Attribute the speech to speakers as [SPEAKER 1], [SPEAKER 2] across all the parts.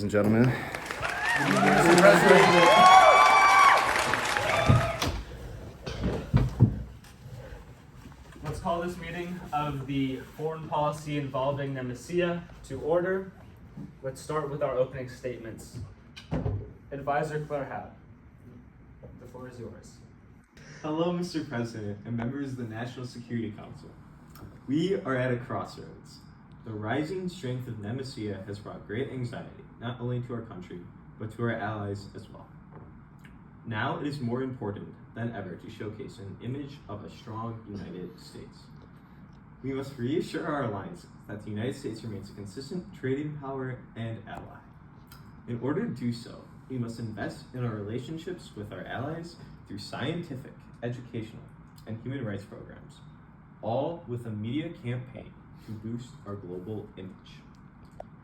[SPEAKER 1] and gentlemen.
[SPEAKER 2] Mr. President.
[SPEAKER 3] Let's call this meeting of the Foreign Policy Involving Nemesia to order. Let's start with our opening statements. Advisor Claire Howe, the floor is yours.
[SPEAKER 4] Hello, Mr. President and members of the National Security Council. We are at a crossroads. The rising strength of Nemesia has brought great anxiety, not only to our country, but to our allies as well. Now it is more important than ever to showcase an image of a strong United States. We must reassure our alliance that the United States remains a consistent trading power and ally. In order to do so, we must invest in our relationships with our allies through scientific, educational, and human rights programs, all with a media campaign to boost our global image.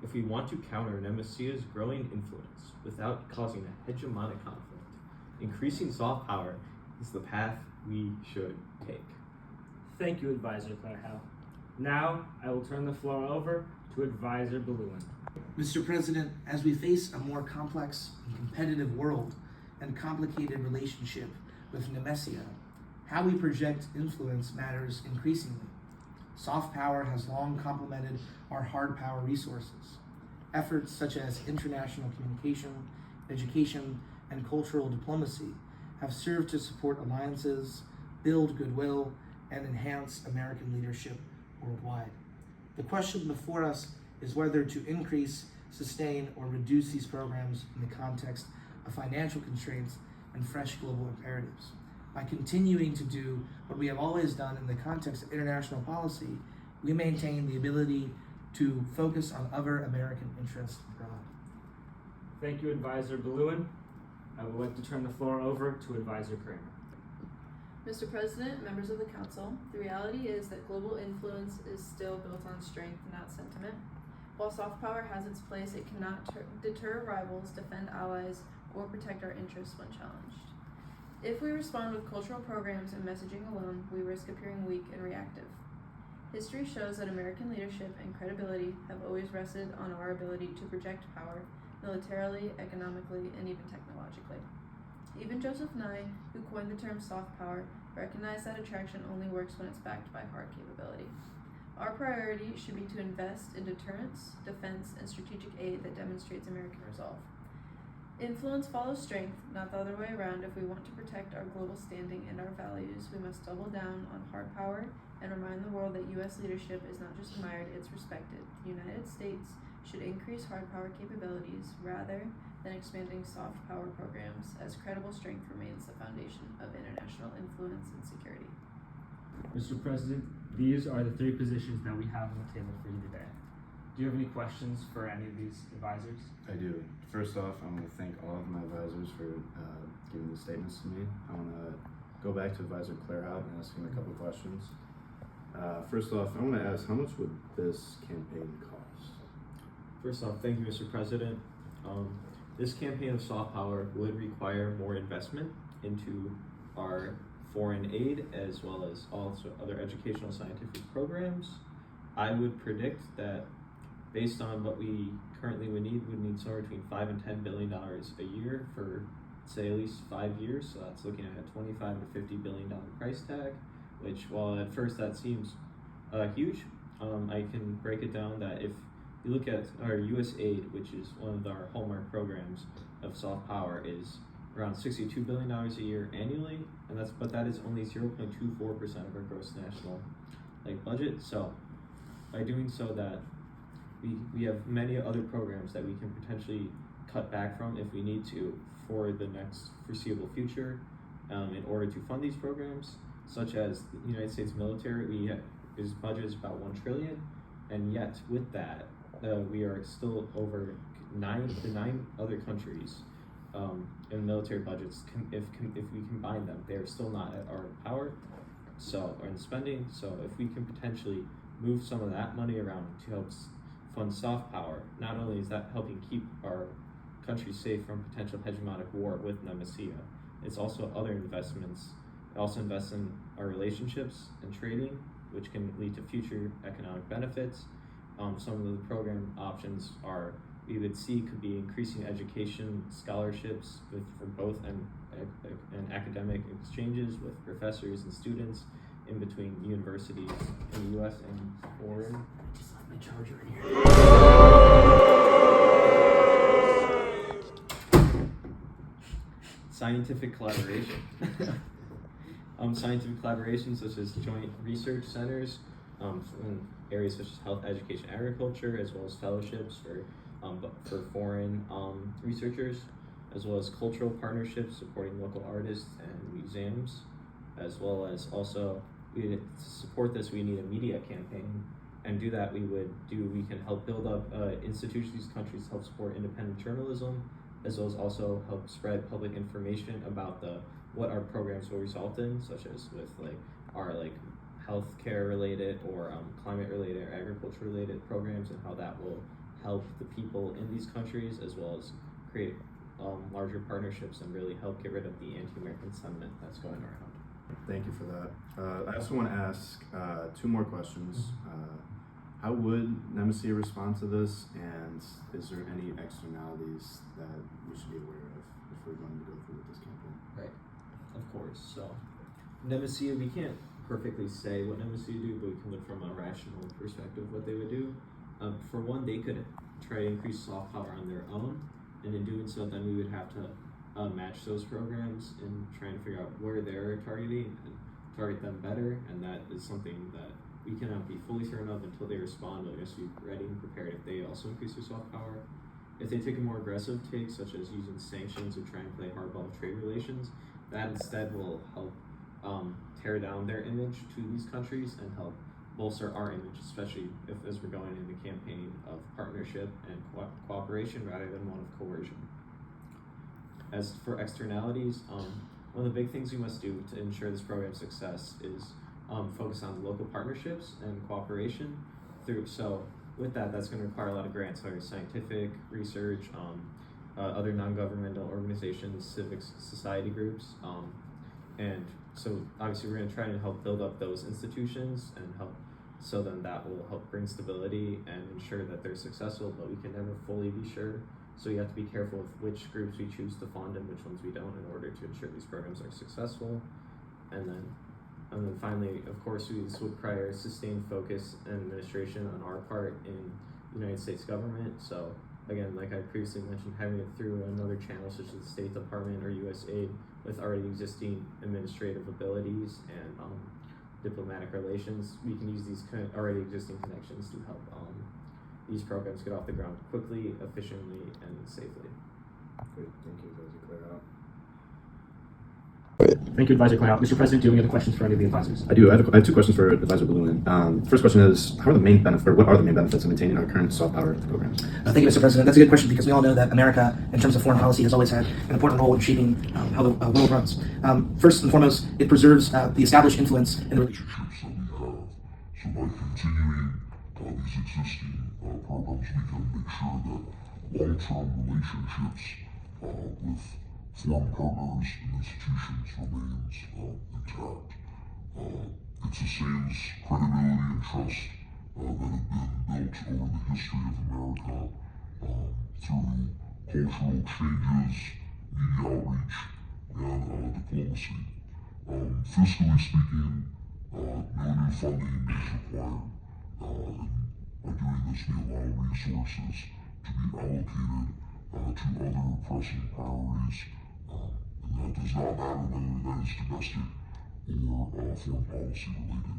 [SPEAKER 4] If we want to counter Nemesia's growing influence without causing a hegemonic conflict, increasing soft power is the path we should take.
[SPEAKER 3] Thank you, Advisor Claire Howe. Now, I will turn the floor over to Advisor Balloon.
[SPEAKER 2] Mr. President, as we face a more complex and competitive world and complicated relationship with Nemesia, how we project influence matters increasingly. Soft power has long complemented our hard power resources. Efforts such as international communication, education, and cultural diplomacy have served to support alliances, build goodwill, and enhance American leadership worldwide. The question before us is whether to increase, sustain, or reduce these programs in the context of financial constraints and fresh global imperatives. By continuing to do what we have always done in the context of international policy, we maintain the ability to focus on other American interests abroad.
[SPEAKER 3] Thank you, Advisor Balloon. I would like to turn the floor over to Advisor Kramer.
[SPEAKER 5] Mr. President, members of the Council, the reality is that global influence is still built on strength, not sentiment. While soft power has its place, it cannot deter rivals, defend allies, or protect our interests when challenged. If we respond with cultural programs and messaging alone, we risk appearing weak and reactive. History shows that American leadership and credibility have always rested on our ability to project power, militarily, economically, and even technologically. Even Joseph Nye, who coined the term soft power, recognized that attraction only works when it's backed by hard capability. Our priority should be to invest in deterrence, defense, and strategic aid that demonstrates American resolve. Influence follows strength, not the other way around. If we want to protect our global standing and our values, we must double down on hard power and remind the world that U.S. leadership is not just admired, it's respected. The United States should increase hard power capabilities rather than expanding soft power programs, as credible strength remains the foundation of international influence and security.
[SPEAKER 3] Mr. President, these are the three positions that we have on the table for you today. Do you have any questions for any of these advisors?
[SPEAKER 1] I do. First off, I want to thank all of my advisors for giving the statements to me. I want to go back to Advisor Claire Howe and ask him a couple questions. First off, I want to ask, how much would this campaign cost?
[SPEAKER 4] First off, thank you, Mr. President. This campaign of soft power would require more investment into our foreign aid as well as also other educational scientific programs. I would predict that based on what we currently would need somewhere between $5 and $10 billion a year for, say, at least 5 years. So that's looking at a $25 to $50 billion price tag, which, while at first that seems huge, I can break it down that if you look at our U.S. aid, which is one of our hallmark programs of soft power, is around $62 billion a year annually, and that is only 0.24% of our gross national budget. So by doing so, that we have many other programs that we can potentially cut back from if we need to for the next foreseeable future in order to fund these programs, such as the United States military. His budget is about $1 trillion, and yet with that, we are still over nine other countries in military budgets. If we combine them, they are still not at our power, or in spending. So if we can potentially move some of that money around to help fund soft power, not only is that helping keep our country safe from potential hegemonic war with Nemesia, it's also other investments. It also invests in our relationships and trading, which can lead to future economic benefits. Some of the program options are we would see could be increasing education scholarships for both and academic exchanges with professors and students in between universities in the U.S. and foreign.
[SPEAKER 2] Just left my charger in here.
[SPEAKER 4] Scientific collaboration. Scientific collaboration such as joint research centers in areas such as health, education, agriculture, as well as fellowships for foreign researchers, as well as cultural partnerships supporting local artists and museums, as well as also to support this we need a media campaign, and do that we can help build up institutions in these countries to help support independent journalism, as well as also help spread public information about what our programs will result in, such as with our healthcare related or climate related or agriculture related programs, and how that will help the people in these countries, as well as create larger partnerships and really help get rid of the anti-American sentiment that's going around.
[SPEAKER 1] Thank you for that. I also want to ask two more questions. How would Nemesia respond to this, and is there any externalities that we should be aware of if we're going to go through with this campaign?
[SPEAKER 4] Right, of course. So, Nemesia, we can't perfectly say what Nemesia do, but we can look from a rational perspective what they would do. For one, they could try to increase soft power on their own, and in doing so, then we would have to match those programs and trying to figure out where they're targeting and target them better, and that is something that we cannot be fully certain of until they respond, but we must be ready and prepared if they also increase their soft power. If they take a more aggressive take, such as using sanctions or trying to play hardball with trade relations, that instead will help tear down their image to these countries and help bolster our image, especially as we're going in the campaign of partnership and cooperation rather than one of coercion. As for externalities, one of the big things we must do to ensure this program's success is focus on local partnerships and cooperation. So with that's going to require a lot of grants, whether it's scientific, research, other non-governmental organizations, civic society groups, and so obviously we're going to try to help build up those institutions and help, so then that will help bring stability and ensure that they're successful, but we can never fully be sure. So you have to be careful with which groups we choose to fund and which ones we don't in order to ensure these programs are successful. And then finally, of course, this would require sustained focus and administration on our part in the United States government. So again, like I previously mentioned, having it through another channel such as the State Department or USAID with already existing administrative abilities and diplomatic relations, we can use these already existing connections to help these programs get off the ground quickly, efficiently, and safely.
[SPEAKER 1] Great, thank you, Advisor Claire.
[SPEAKER 6] Thank you, Advisor Claire. Mr. President, do you have any other questions for any of the advisors?
[SPEAKER 1] I do. I have two questions for Advisor Balloon. First question is, what are the main benefits of maintaining our current soft power programs?
[SPEAKER 2] Thank you, Mr. President. That's a good question because we all know that America, in terms of foreign policy, has always had an important role in shaping how the world runs. First and foremost, it preserves the established influence in the
[SPEAKER 7] relationships that we have. So by continuing these existing programs, we can make sure that long-term relationships with foreign partners and institutions remains intact. It sustains credibility and trust that have been built over the history of America through cultural exchanges, media outreach, and diplomacy. Fiscally speaking, no new funding is required. By doing this, we allow resources to be allocated to other pressing priorities. And that does not matter whether that is domestic or foreign policy related.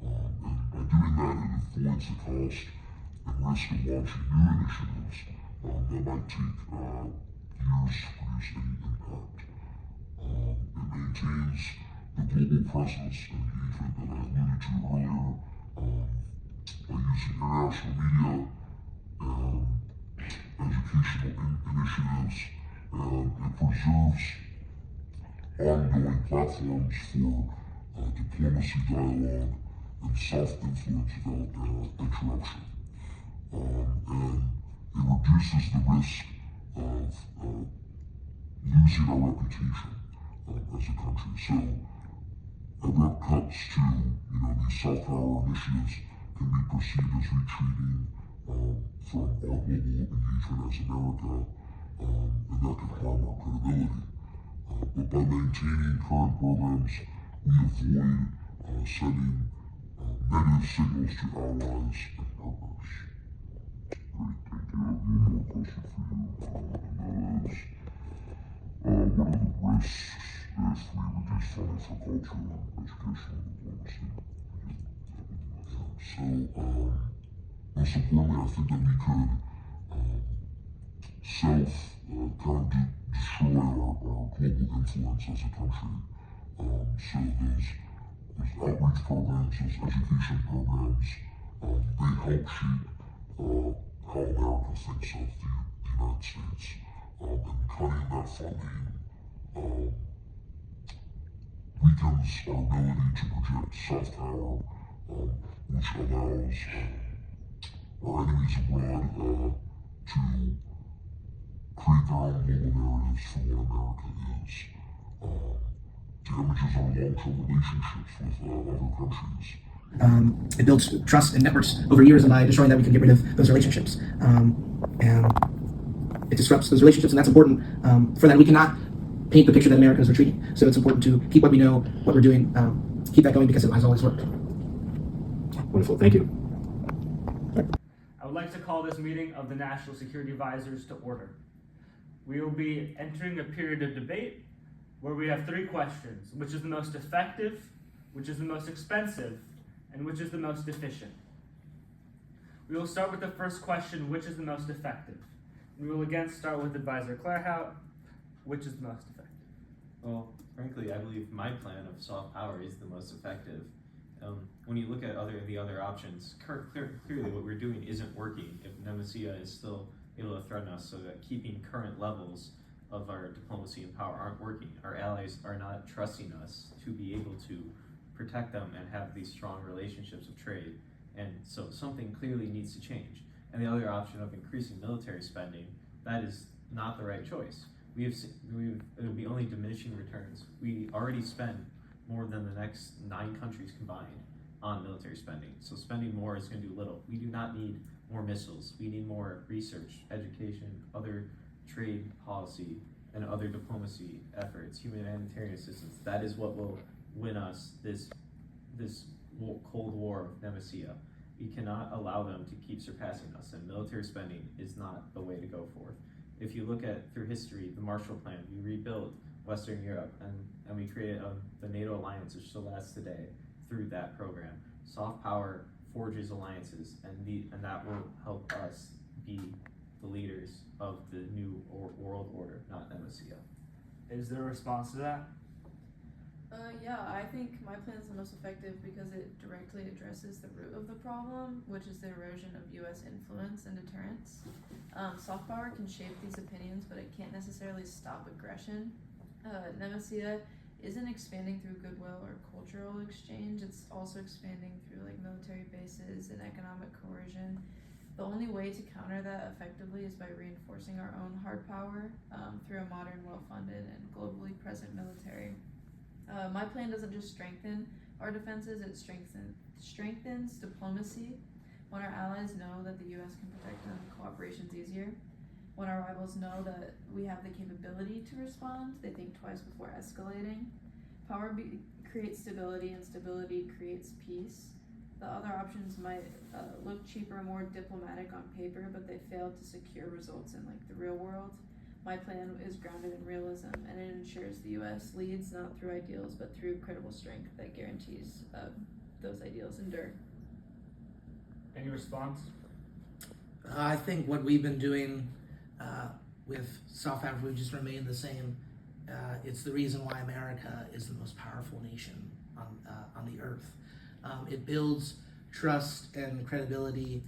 [SPEAKER 7] And by doing that, it avoids the cost and risk of launching new initiatives that might take years to produce any impact. It maintains the global presence and engagement that I alluded to earlier by using international media and educational initiatives, and it preserves ongoing platforms for diplomacy, dialogue, and self-influence without interruption. And it reduces the risk of losing our reputation as a country. So abrupt cuts to these soft power initiatives can be perceived as retreating from our global engagement as America, and that can harm our credibility. But by maintaining current programs, we avoid sending negative signals to allies and partners. Great, thank you. I have one more question for you, and that is, what are the risks if we reduce funding for culture and education and diplomacy? So, most importantly, I think that we could kind of destroy our global influence as a country. So those outreach programs, those education programs, they help shape how America thinks of the United States. And cutting that funding weakens our ability to project soft power, which allows our enemies abroad to create their own global narratives for what America is. Damages our long-term relationships with other countries.
[SPEAKER 2] It builds trust and networks over years, and by destroying that, we can get rid of those relationships. And it disrupts those relationships, and that's important. For that, we cannot paint the picture that America is retreating. So it's important to keep what we know, what we're doing, keep that going because it has always worked.
[SPEAKER 6] Wonderful, thank you.
[SPEAKER 3] I would like to call this meeting of the National Security Advisors to order. We will be entering a period of debate where we have 3 questions: which is the most effective, which is the most expensive, and which is the most efficient. We will start with the first question: which is the most effective? We will again start with Advisor Claerhaut. Which is the most effective?
[SPEAKER 4] Well, frankly, I believe my plan of soft power is the most effective. When you look at the other options, clearly what we're doing isn't working if Nemesia is still able to threaten us, so that keeping current levels of our diplomacy and power aren't working. Our allies are not trusting us to be able to protect them and have these strong relationships of trade. And so something clearly needs to change. And the other option of increasing military spending, that is not the right choice. It'll be only diminishing returns. We already spend more than the next 9 countries combined on military spending. So spending more is going to do little. We do not need more missiles. We need more research, education, other trade policy, and other diplomacy efforts, humanitarian assistance. That is what will win us this Cold War of Nemesia. We cannot allow them to keep surpassing us, and military spending is not the way to go forth. If you look at through history, the Marshall Plan, we rebuilt Western Europe, and we created the NATO alliance, which still lasts today through that program. Soft power forges alliances, and that will help us be the leaders of the new world order, not Nemesia.
[SPEAKER 3] Is there a response to that?
[SPEAKER 5] Yeah, I think my plan is the most effective because it directly addresses the root of the problem, which is the erosion of U.S. influence and deterrence. Soft power can shape these opinions, but it can't necessarily stop aggression. Nemesia isn't expanding through goodwill or cultural exchange, it's also expanding through like military bases and economic coercion. The only way to counter that effectively is by reinforcing our own hard power through a modern, well-funded, and globally present military. My plan doesn't just strengthen our defenses, it strengthens diplomacy. When our allies know that the U.S. can protect them, cooperation's easier. When our rivals know that we have the capability to respond, they think twice before escalating. Power creates stability, and stability creates peace. The other options might look cheaper and more diplomatic on paper, but they fail to secure results in like the real world. My plan is grounded in realism, and it ensures the U.S. leads not through ideals, but through credible strength that guarantees those ideals endure.
[SPEAKER 3] Any response?
[SPEAKER 2] I think what we've been doing with South Africa, we've just remained the same. It's the reason why America is the most powerful nation on the earth. It builds trust and credibility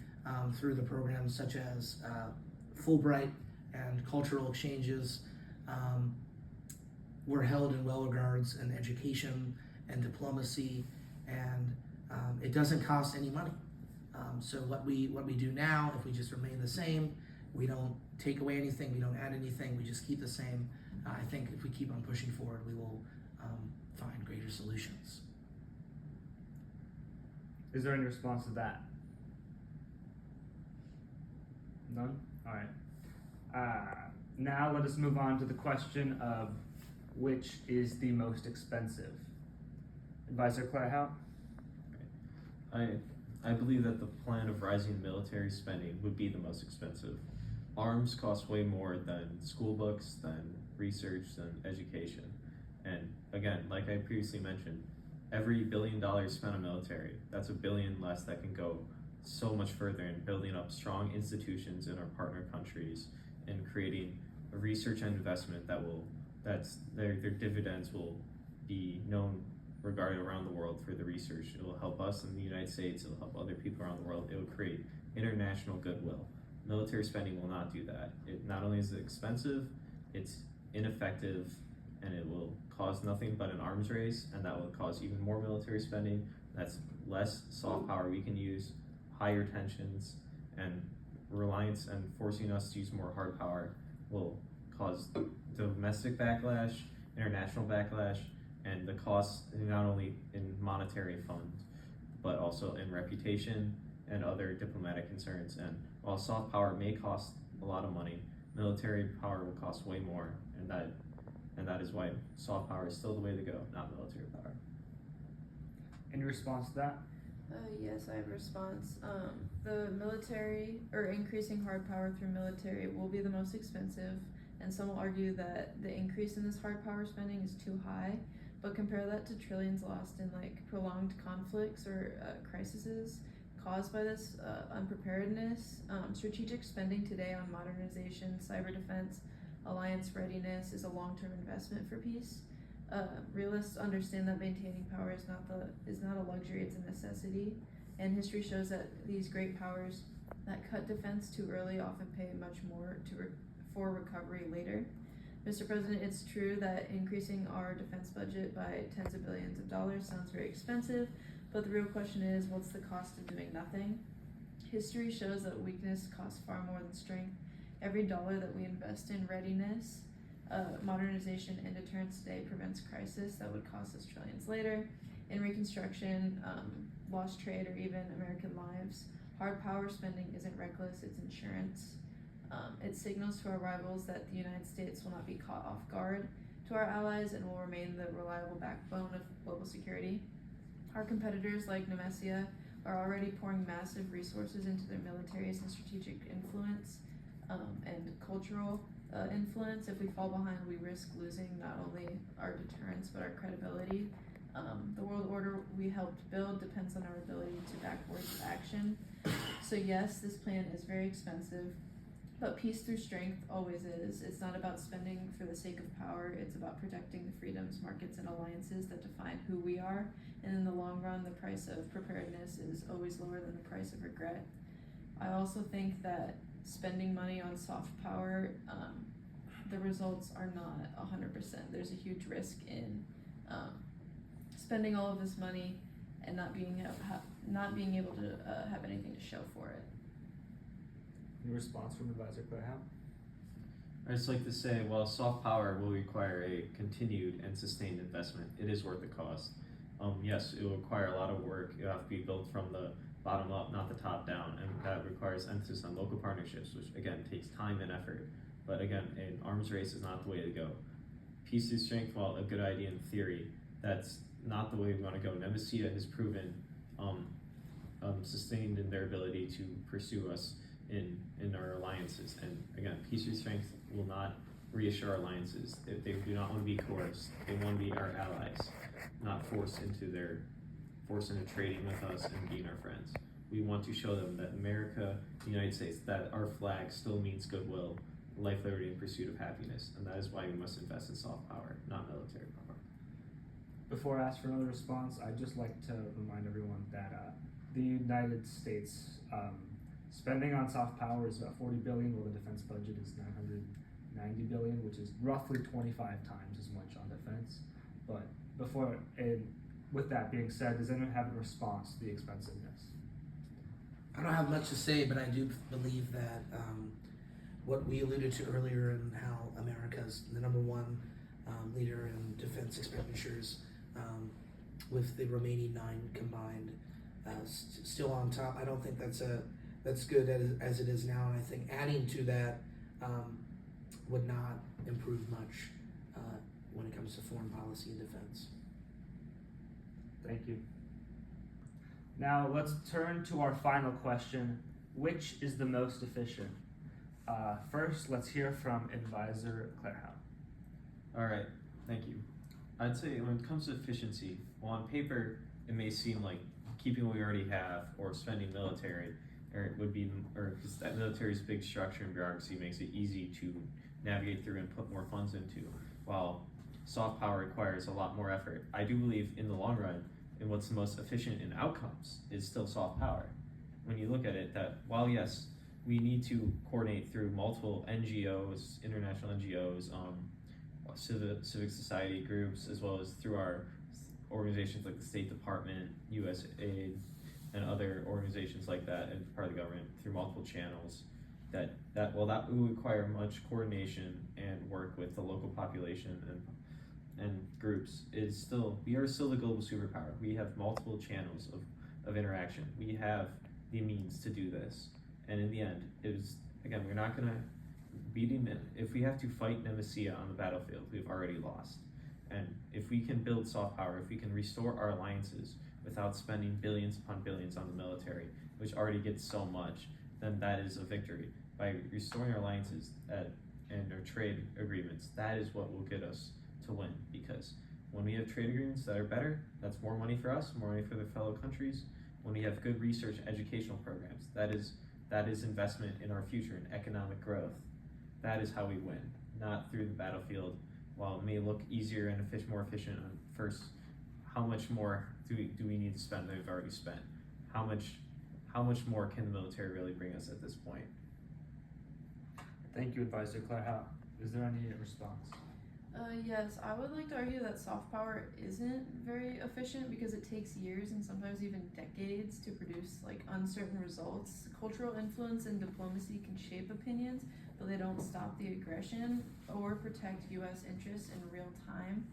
[SPEAKER 2] through the programs such as Fulbright and cultural exchanges. We're held in well regards in education and diplomacy, and it doesn't cost any money. So what we do now, if we just remain the same, we don't take away anything, we don't add anything, we just keep the same. I think if we keep on pushing forward, we will find greater solutions.
[SPEAKER 3] Is there any response to that? None? Alright. Now let us move on to the question of which is the most expensive. Advisor Claire Howe?
[SPEAKER 4] I believe that the plan of rising military spending would be the most expensive. Arms cost way more than school books, than research, than education. And again, like I previously mentioned, every $1 billion spent on military, that's $1 billion less that can go so much further in building up strong institutions in our partner countries and creating a research and investment that's their dividends will be known regarded around the world for the research. It will help us in the United States, it will help other people around the world, it will create international goodwill. Military spending will not do that. It not only is it expensive, it's ineffective, and it will cause nothing but an arms race, and that will cause even more military spending. That's less soft power we can use, higher tensions, and reliance and forcing us to use more hard power will cause domestic backlash, international backlash, and the costs not only in monetary funds, but also in reputation and other diplomatic concerns. And while soft power may cost a lot of money, military power will cost way more, and that is why soft power is still the way to go, not military power.
[SPEAKER 3] In response to that?
[SPEAKER 5] Yes, I have a response. The military, or increasing hard power through military, will be the most expensive, and some will argue that the increase in this hard power spending is too high, but compare that to trillions lost in like prolonged conflicts or crises caused by this unpreparedness. Strategic spending today on modernization, cyber defense, alliance readiness is a long-term investment for peace. Realists understand that maintaining power is not a luxury, it's a necessity. And history shows that these great powers that cut defense too early often pay much more for recovery later. Mr. President, it's true that increasing our defense budget by tens of billions of dollars sounds very expensive, but the real question is, what's the cost of doing nothing? History shows that weakness costs far more than strength. Every dollar that we invest in readiness, modernization, and deterrence today prevents crisis that would cost us trillions later. In reconstruction, lost trade, or even American lives, hard power spending isn't reckless, it's insurance. It signals to our rivals that the United States will not be caught off guard, to our allies, and will remain the reliable backbone of global security. Our competitors like Nemesia are already pouring massive resources into their militaries and strategic influence and cultural influence. If we fall behind, we risk losing not only our deterrence but our credibility. The world order we helped build depends on our ability to back words with action. So yes, this plan is very expensive, but peace through strength always is. It's not about spending for the sake of power, it's about protecting the freedoms, markets, and alliances that define who we are. And in the long run, the price of preparedness is always lower than the price of regret. I also think that spending money on soft power, the results are not 100%. There's a huge risk in spending all of this money and not being able to have anything to show for it.
[SPEAKER 3] Any response from Advisor Claire Howe?
[SPEAKER 4] I'd just like to say, while soft power will require a continued and sustained investment, it is worth the cost. Yes, it will require a lot of work. It will have to be built from the bottom up, not the top down, and that requires emphasis on local partnerships, which again takes time and effort. But again, an arms race is not the way to go. Peace through strength, while a good idea in theory, that's not the way we want to go. Nemesia has proven sustained in their ability to pursue us in our alliances. And again, peace through strength will not reassure our alliances. They do not want to be coerced. They want to be our allies, not forced into trading with us and being our friends. We want to show them that America, the United States, that our flag still means goodwill, life, liberty, and pursuit of happiness. And that is why we must invest in soft power, not military power.
[SPEAKER 3] Before I ask for another response, I'd just like to remind everyone that the United States spending on soft power is about $40 billion, while the defense budget is $990 billion, which is roughly 25 times as much on defense. But with that being said, does anyone have a response to the expensiveness?
[SPEAKER 2] I don't have much to say, but I do believe that what we alluded to earlier and how America's the number one leader in defense expenditures, with the remaining 9 combined still on top. I don't think that's a that's good as it is now, and I think adding to that would not improve much when it comes to foreign policy and defense.
[SPEAKER 3] Thank you. Now let's turn to our final question. Which is the most efficient? First, let's hear from Advisor Claire Howe.
[SPEAKER 4] All right, thank you. I'd say when it comes to efficiency, well, on paper, it may seem like keeping what we already have or spending military, because that military's big structure and bureaucracy makes it easy to navigate through and put more funds into, while soft power requires a lot more effort. I do believe in the long run, and what's the most efficient in outcomes is still soft power. When you look at it, that while yes, we need to coordinate through multiple NGOs, international NGOs, civic society groups, as well as through our organizations like the State Department, USAID, and other organizations like that, and part of the government through multiple channels. That will require much coordination and work with the local population and groups. We are still the global superpower. We have multiple channels of interaction. We have the means to do this, and in the end, we're not gonna beating it. If we have to fight Nemesia on the battlefield, we've already lost. And if we can build soft power, if we can restore our alliances without spending billions upon billions on the military, which already gets so much, then that is a victory. By restoring our alliances and our trade agreements, that is what will get us to win. Because when we have trade agreements that are better, that's more money for us, more money for the fellow countries. When we have good research and educational programs, that is investment in our future and economic growth. That is how we win, not through the battlefield. While it may look easier and more efficient on first, how much more do we need to spend than we've already spent? How much more can the military really bring us at this point?
[SPEAKER 3] Thank you, Advisor Claire Howe. Is there any response?
[SPEAKER 5] Yes, I would like to argue that soft power isn't very efficient because it takes years and sometimes even decades to produce uncertain results. Cultural influence and diplomacy can shape opinions, but they don't stop the aggression or protect U.S. interests in real time.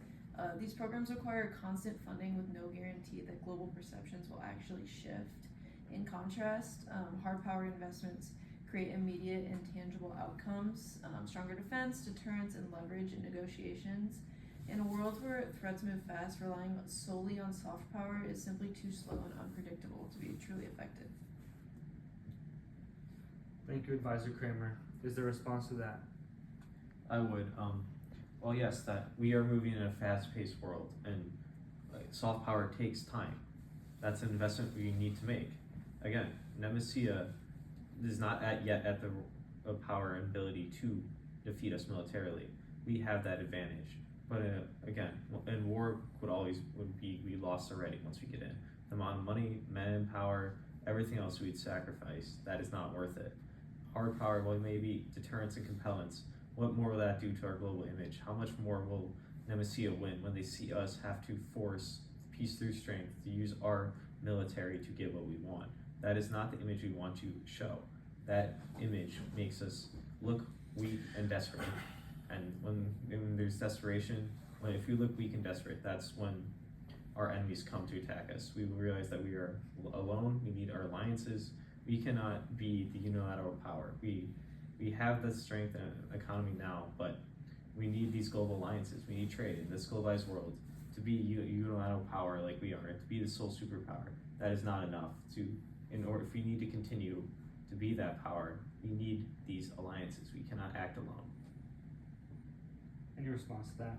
[SPEAKER 5] These programs require constant funding with no guarantee that global perceptions will actually shift. In contrast, hard power investments create immediate and tangible outcomes, stronger defense, deterrence, and leverage in negotiations. In a world where threats move fast, relying solely on soft power is simply too slow and unpredictable to be truly effective.
[SPEAKER 3] Thank you, Advisor Kramer. Is there a response to that?
[SPEAKER 4] I would. Well, yes, that we are moving in a fast-paced world, and soft power takes time. That's an investment we need to make. Again, Nemesia is not yet at the power and ability to defeat us militarily. We have that advantage, but again, in war would be we lost already once we get in. The amount of money, men, power, everything else we'd sacrifice, that is not worth it. Hard power, well, maybe deterrence and compellence. What more will that do to our global image? How much more will Nemesia win when they see us have to force peace through strength, to use our military to get what we want? That is not the image we want to show. That image makes us look weak and desperate. And when there's desperation, if we look weak and desperate, that's when our enemies come to attack us. We will realize that we are alone. We need our alliances. We cannot be the unilateral power. We have the strength and economy now, but we need these global alliances. We need trade in this globalized world to be unilateral power like we are, to be the sole superpower. That is not enough. If we need to continue to be that power, we need these alliances. We cannot act alone.
[SPEAKER 3] Any response to that?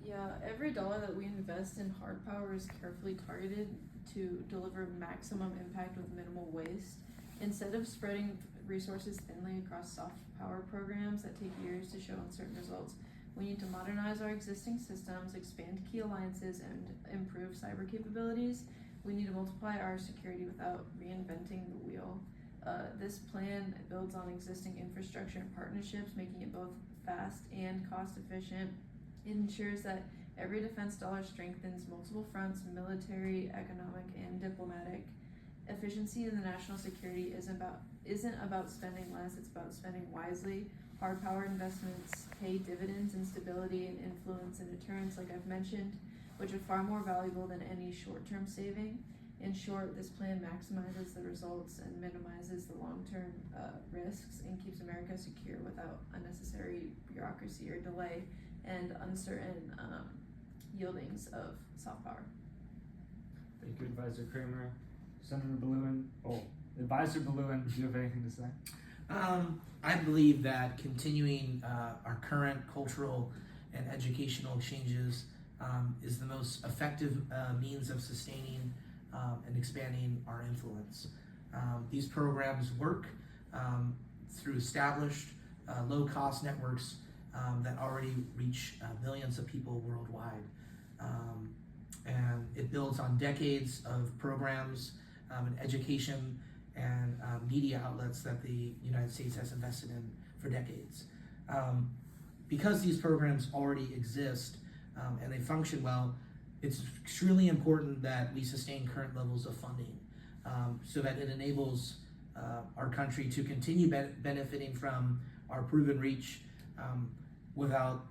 [SPEAKER 5] Yeah, every dollar that we invest in hard power is carefully targeted to deliver maximum impact with minimal waste. Instead of spreading resources thinly across soft power programs that take years to show uncertain results, we need to modernize our existing systems, expand key alliances, and improve cyber capabilities. We need to multiply our security without reinventing the wheel. This plan builds on existing infrastructure and partnerships, making it both fast and cost efficient. It ensures that every defense dollar strengthens multiple fronts: military, economic, and diplomatic. Efficiency in the national security isn't about spending less, it's about spending wisely. Hard power investments pay dividends in stability and influence and deterrence, like I've mentioned, which are far more valuable than any short-term saving. In short, this plan maximizes the results and minimizes the long-term risks and keeps America secure without unnecessary bureaucracy or delay and uncertain yieldings of soft power.
[SPEAKER 3] Thank you, Advisor Kramer. Senator Balloon, Advisor Balloon, do you have anything to say?
[SPEAKER 2] I believe that continuing our current cultural and educational exchanges is the most effective means of sustaining and expanding our influence. These programs work through established low-cost networks that already reach millions of people worldwide. And it builds on decades of programs and education and media outlets that the United States has invested in for decades. Because these programs already exist and they function well, it's extremely important that we sustain current levels of funding so that it enables our country to continue benefiting from our proven reach without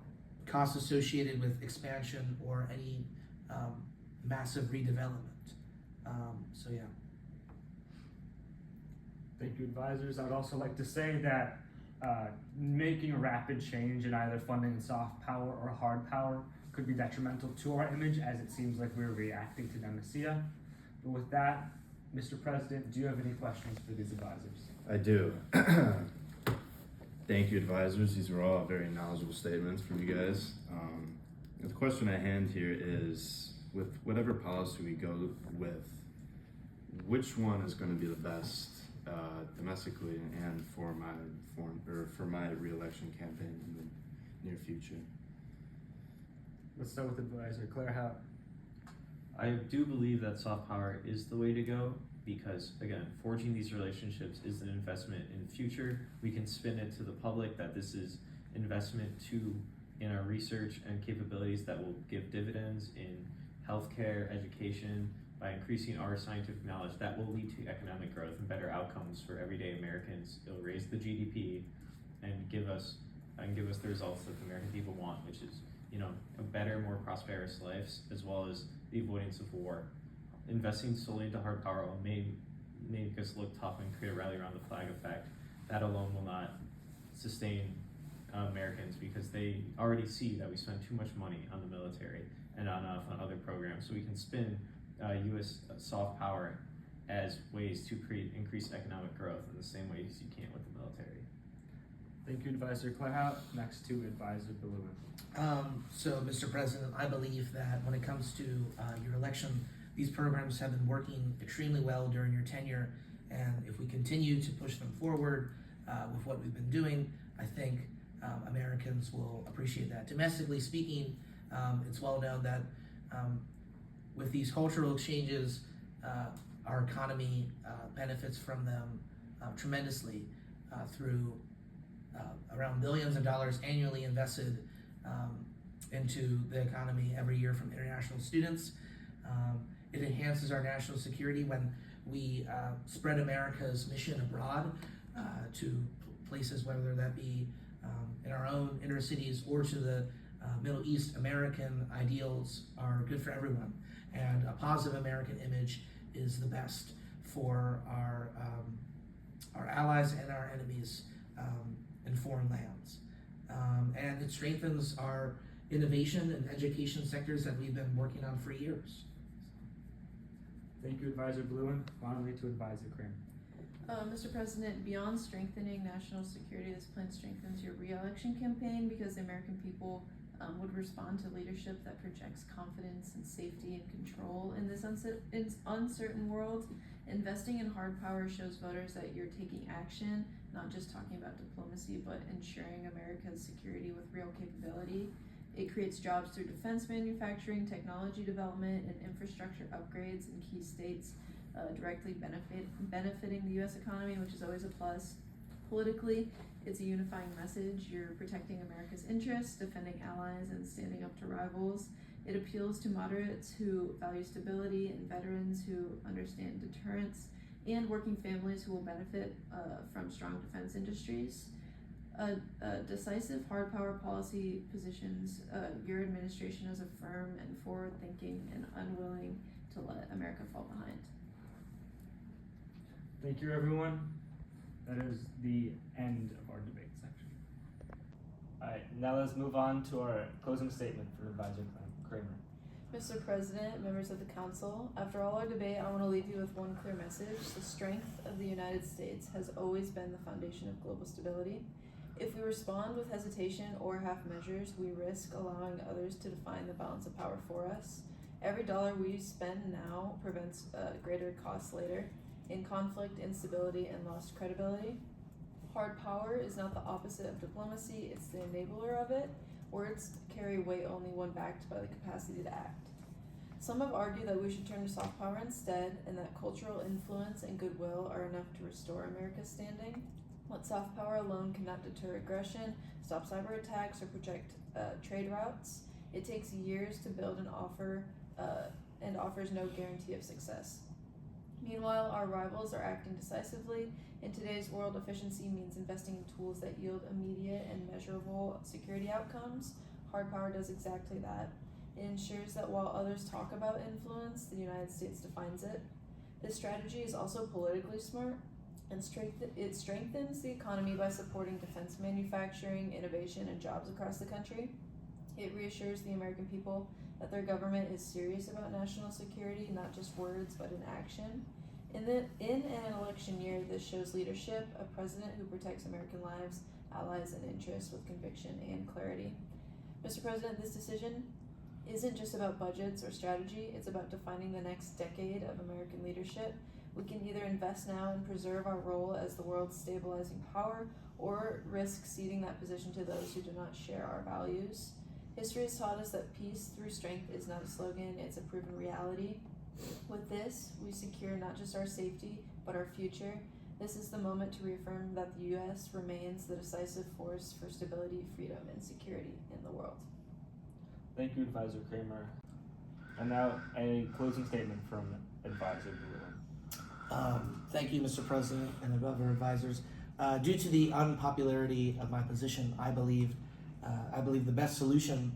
[SPEAKER 2] costs associated with expansion or any massive redevelopment. So yeah.
[SPEAKER 3] Thank you, advisors. I would also like to say that making a rapid change in either funding soft power or hard power could be detrimental to our image, as it seems like we're reacting to Nemesia. But with that, Mr. President, do you have any questions for these advisors?
[SPEAKER 1] I do. Thank you, advisors. These were all very knowledgeable statements from you guys. The question at hand here is, with whatever policy we go with, which one is going to be the best domestically and for my re-election campaign in the near future?
[SPEAKER 3] Let's start with Advisor Claire Howe.
[SPEAKER 4] I do believe that soft power is the way to go because, again, forging these relationships is an investment in the future. We can spin it to the public that this is investment in our research and capabilities that will give dividends in healthcare, education. By increasing our scientific knowledge, that will lead to economic growth and better outcomes for everyday Americans. It'll raise the GDP and give us the results that the American people want, which is, a better, more prosperous lives, as well as the avoidance of war. Investing solely into hard power will make us look tough and create a rally around the flag effect. That alone will not sustain Americans because they already see that we spend too much money on the military and not enough on other programs. So we can spin U.S. soft power as ways to create increased economic growth in the same ways you can with the military.
[SPEAKER 3] Thank you, Advisor Claire Howe. Next to Advisor Balloon.
[SPEAKER 2] So, Mr. President, I believe that when it comes to your election, these programs have been working extremely well during your tenure, and if we continue to push them forward with what we've been doing, I think Americans will appreciate that. Domestically speaking, it's well known that with these cultural exchanges, our economy benefits from them tremendously through around billions of dollars annually invested into the economy every year from international students. It enhances our national security when we spread America's mission abroad to places, whether that be in our own inner cities or to the Middle East. American ideals are good for everyone, and a positive American image is the best for our allies and our enemies in foreign lands. And it strengthens our innovation and education sectors that we've been working on for years.
[SPEAKER 3] Thank you, Advisor Balloon. Finally, to Advisor Kramer.
[SPEAKER 5] Mr. President, beyond strengthening national security, this plan strengthens your re-election campaign because the American people would respond to leadership that projects confidence and safety and control in this uncertain world. Investing in hard power shows voters that you're taking action, not just talking about diplomacy, but ensuring America's security with real capability. It creates jobs through defense manufacturing, technology development, and infrastructure upgrades in key states, directly benefiting the U.S. economy, which is always a plus. Politically, it's a unifying message. You're protecting America's interests, defending allies, and standing up to rivals. It appeals to moderates who value stability and veterans who understand deterrence and working families who will benefit from strong defense industries. Decisive hard power policy positions your administration as a firm and forward-thinking and unwilling to to let America fall behind.
[SPEAKER 3] Thank you, everyone. That is the end of our debate section. Alright, now let's move on to our closing statement for Advisor Kramer.
[SPEAKER 5] Mr. President, members of the council, after all our debate, I want to leave you with one clear message. The strength of the United States has always been the foundation of global stability. If we respond with hesitation or half measures, we risk allowing others to define the balance of power for us. Every dollar we spend now prevents greater costs later in conflict, instability, and lost credibility. Hard power is not the opposite of diplomacy, it's the enabler of it. Words carry weight only when backed by the capacity to act. Some have argued that we should turn to soft power instead, and that cultural influence and goodwill are enough to restore America's standing. But soft power alone cannot deter aggression, stop cyber attacks, or protect trade routes. It takes years to build and offers no guarantee of success. Meanwhile, our rivals are acting decisively. In today's world, efficiency means investing in tools that yield immediate and measurable security outcomes. Hard power does exactly that. It ensures that while others talk about influence, the United States defines it. This strategy is also politically smart, and it strengthens the economy by supporting defense manufacturing, innovation, and jobs across the country. It reassures the American people that their government is serious about national security, not just words, but in action. In an election year, this shows leadership, a president who protects American lives, allies, and interests with conviction and clarity. Mr. President, this decision isn't just about budgets or strategy, it's about defining the next decade of American leadership. We can either invest now and preserve our role as the world's stabilizing power, or risk ceding that position to those who do not share our values. History has taught us that peace through strength is not a slogan, it's a proven reality. With this, we secure not just our safety, but our future. This is the moment to reaffirm that the U.S. remains the decisive force for stability, freedom, and security in the world.
[SPEAKER 3] Thank you, Advisor Kramer. And now a closing statement from Advisor Blue.
[SPEAKER 2] Thank you, Mr. President and above our advisors. Due to the unpopularity of my position, I believe the best solution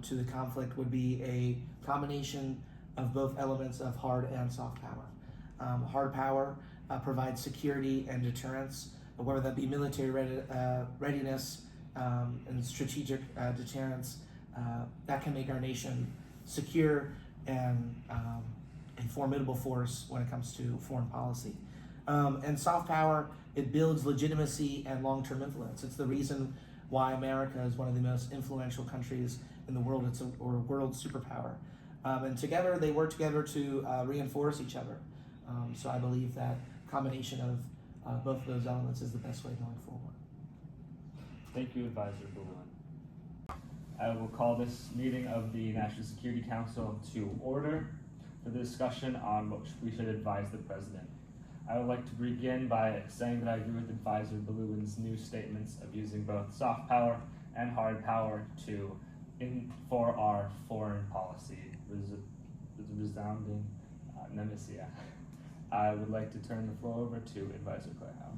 [SPEAKER 2] to the conflict would be a combination of both elements of hard and soft power. Hard power provides security and deterrence, whether that be military readiness and strategic deterrence, that can make our nation secure and a formidable force when it comes to foreign policy. And soft power, it builds legitimacy and long-term influence. It's the reason why America is one of the most influential countries in the world. It's a world superpower. And together, they work together to reinforce each other. So I believe that combination of both of those elements is the best way going forward.
[SPEAKER 3] Thank you, Advisor Bullen. I will call this meeting of the National Security Council to order for the discussion on what we should advise the President. I would like to begin by saying that I agree with Advisor Balloon's new statements of using both soft power and hard power for our foreign policy, resounding nemesia. I would like to turn the floor over to Advisor Claire Howe.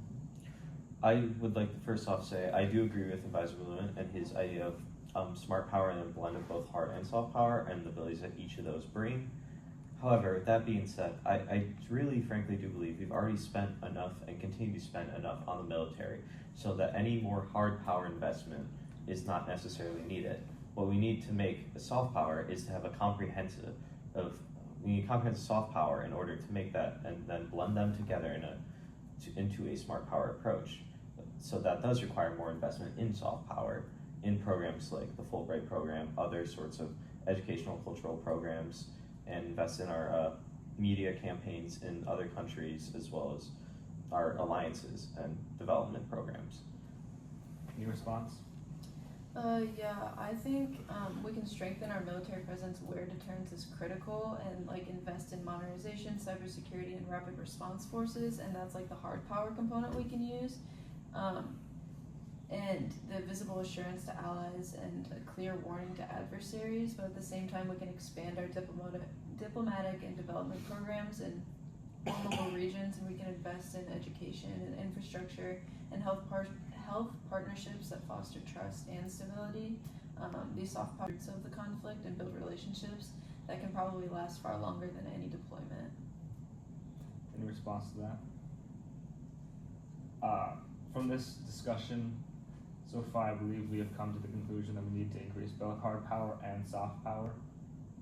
[SPEAKER 4] I would like to first off say I do agree with Advisor Balloon and his idea of smart power and a blend of both hard and soft power and the abilities that each of those bring. However, that being said, I really frankly do believe we've already spent enough and continue to spend enough on the military so that any more hard power investment is not necessarily needed. What we need to make a soft power is to have a comprehensive soft power in order to make that and then blend them together into a smart power approach. So that does require more investment in soft power, in programs like the Fulbright program, other sorts of educational cultural programs, and invest in our media campaigns in other countries as well as our alliances and development programs.
[SPEAKER 3] Any response?
[SPEAKER 5] Yeah, I think we can strengthen our military presence where deterrence is critical and invest in modernization, cybersecurity, and rapid response forces, and that's the hard power component we can use. And the visible assurance to allies and a clear warning to adversaries, but at the same time we can expand our diplomatic and development programs in vulnerable regions, and we can invest in education and infrastructure and health partnerships that foster trust and stability. These soft parts of the conflict and build relationships that can probably last far longer than any deployment.
[SPEAKER 3] In response to that? From this discussion so far, I believe we have come to the conclusion that we need to increase both hard power and soft power.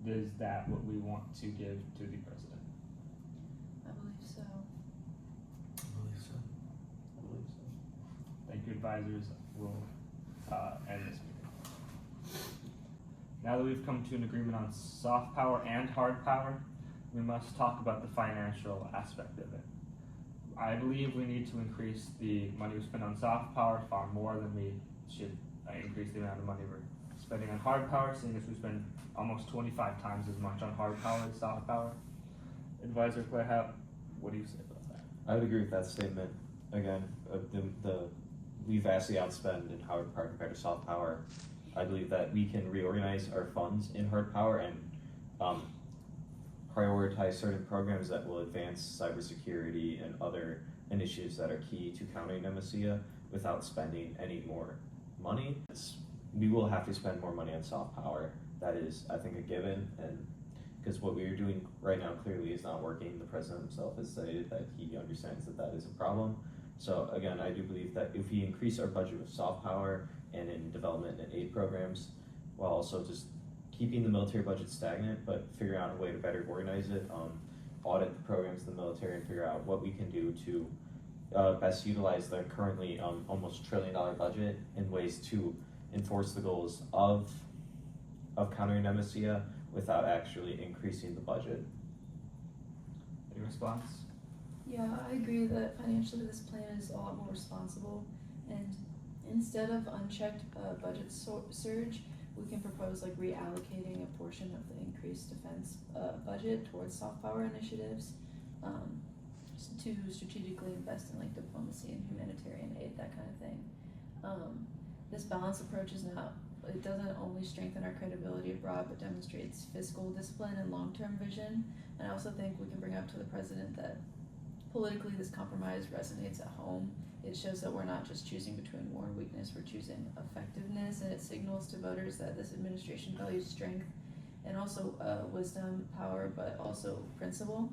[SPEAKER 3] Is that what we want to give to the president?
[SPEAKER 5] I believe so.
[SPEAKER 2] I believe so.
[SPEAKER 3] Thank you, advisors. We'll end this meeting. Now that we've come to an agreement on soft power and hard power, we must talk about the financial aspect of it. I believe we need to increase the money we spend on soft power far more than we should increase the amount of money we're spending on hard power, seeing as we spend almost 25 times as much on hard power as soft power. Advisor Claire, what do you say about that?
[SPEAKER 4] I would agree with that statement. Again, we vastly outspend in hard power compared to soft power. I believe that we can reorganize our funds in hard power and prioritize certain programs that will advance cybersecurity and other initiatives that are key to countering Nemesia without spending any more money. We will have to spend more money on soft power. That is, I think, a given, and because what we are doing right now clearly is not working. The president himself has stated that he understands that that is a problem. So again, I do believe that if we increase our budget with soft power and in development and aid programs, while also just keeping the military budget stagnant, but figuring out a way to better organize it, audit the programs in the military and figure out what we can do to best utilize the currently almost $1 trillion budget in ways to enforce the goals of countering Nemesia without actually increasing the budget.
[SPEAKER 3] Any response?
[SPEAKER 5] Yeah, I agree that financially this plan is a lot more responsible, and instead of unchecked budget surge, we can propose like reallocating a portion of the increased defense budget towards soft power initiatives to strategically invest in like diplomacy and humanitarian aid, that kind of thing. This balanced approach it doesn't only strengthen our credibility abroad, but demonstrates fiscal discipline and long-term vision. And I also think we can bring up to the president that politically this compromise resonates at home. It shows that we're not just choosing between war and weakness, we're choosing effectiveness, and it signals to voters that this administration values strength and also wisdom, power, but also principle.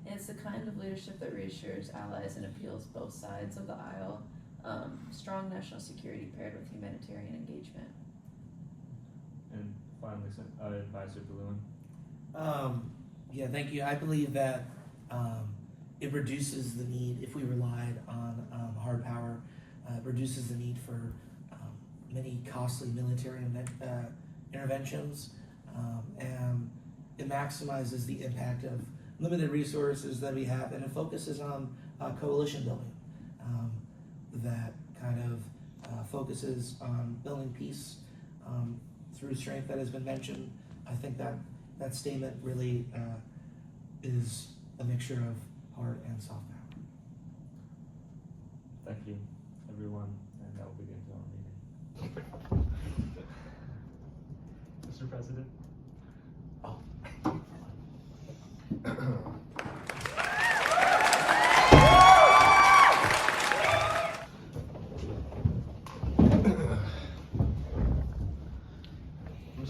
[SPEAKER 5] And it's the kind of leadership that reassures allies and appeals both sides of the aisle. Strong national security paired with humanitarian engagement.
[SPEAKER 3] And finally, Advisor DeLewin.
[SPEAKER 2] Yeah, thank you. I believe that it reduces the need, if we relied on hard power, it reduces the need for many costly military interventions, and it maximizes the impact of limited resources that we have, and it focuses on coalition building that kind of focuses on building peace through strength that has been mentioned. I think that statement really is a mixture of hard and soft power.
[SPEAKER 3] Thank you, everyone, and that will begin our meeting. Mr. President.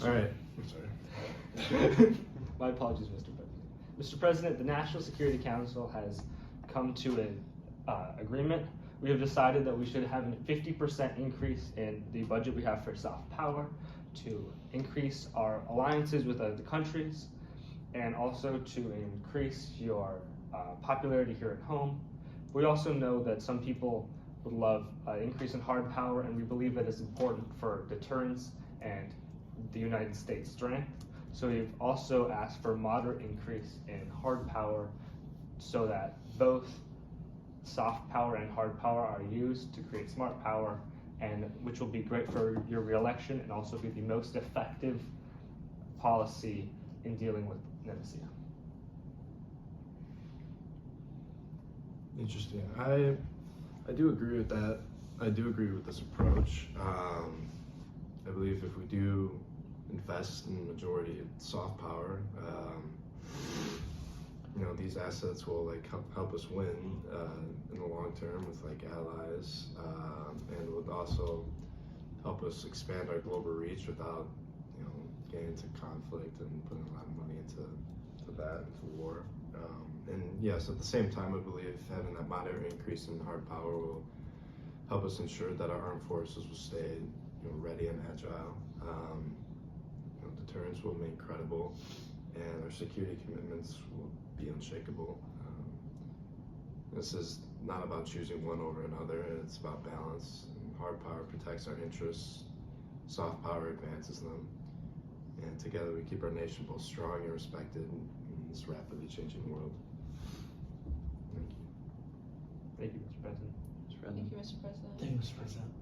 [SPEAKER 1] All right.
[SPEAKER 6] I'm sorry.
[SPEAKER 3] My apologies, Mr. President. Mr. President, the National Security Council has come to an agreement. We have decided that we should have a 50% increase in the budget we have for soft power to increase our alliances with other countries and also to increase your popularity here at home. We also know that some people would love an increase in hard power, and we believe that it's important for deterrence and the United States strength. So we've also asked for a moderate increase in hard power so that both soft power and hard power are used to create smart power, and which will be great for your reelection and also be the most effective policy in dealing with Nemesia.
[SPEAKER 6] Interesting. I do agree with that. I do agree with this approach. I believe if we do invest in the majority in soft power, these assets will help us win in the long term with allies, and would also help us expand our global reach without getting into conflict and putting a lot of money into that, into war. And yes, at the same time, I believe having that moderate increase in hard power will help us ensure that our armed forces will stay, ready and agile. Deterrence will remain credible, and our security commitments will be unshakable. This is not about choosing one over another. It's about balance. And hard power protects our interests. Soft power advances them. And together we keep our nation both strong and respected in this rapidly changing world. Thank you.
[SPEAKER 3] Thank you, Mr. President.
[SPEAKER 4] Mr.
[SPEAKER 5] Thank
[SPEAKER 4] President.
[SPEAKER 5] you, Mr. President.
[SPEAKER 2] Thank you, Mr. President.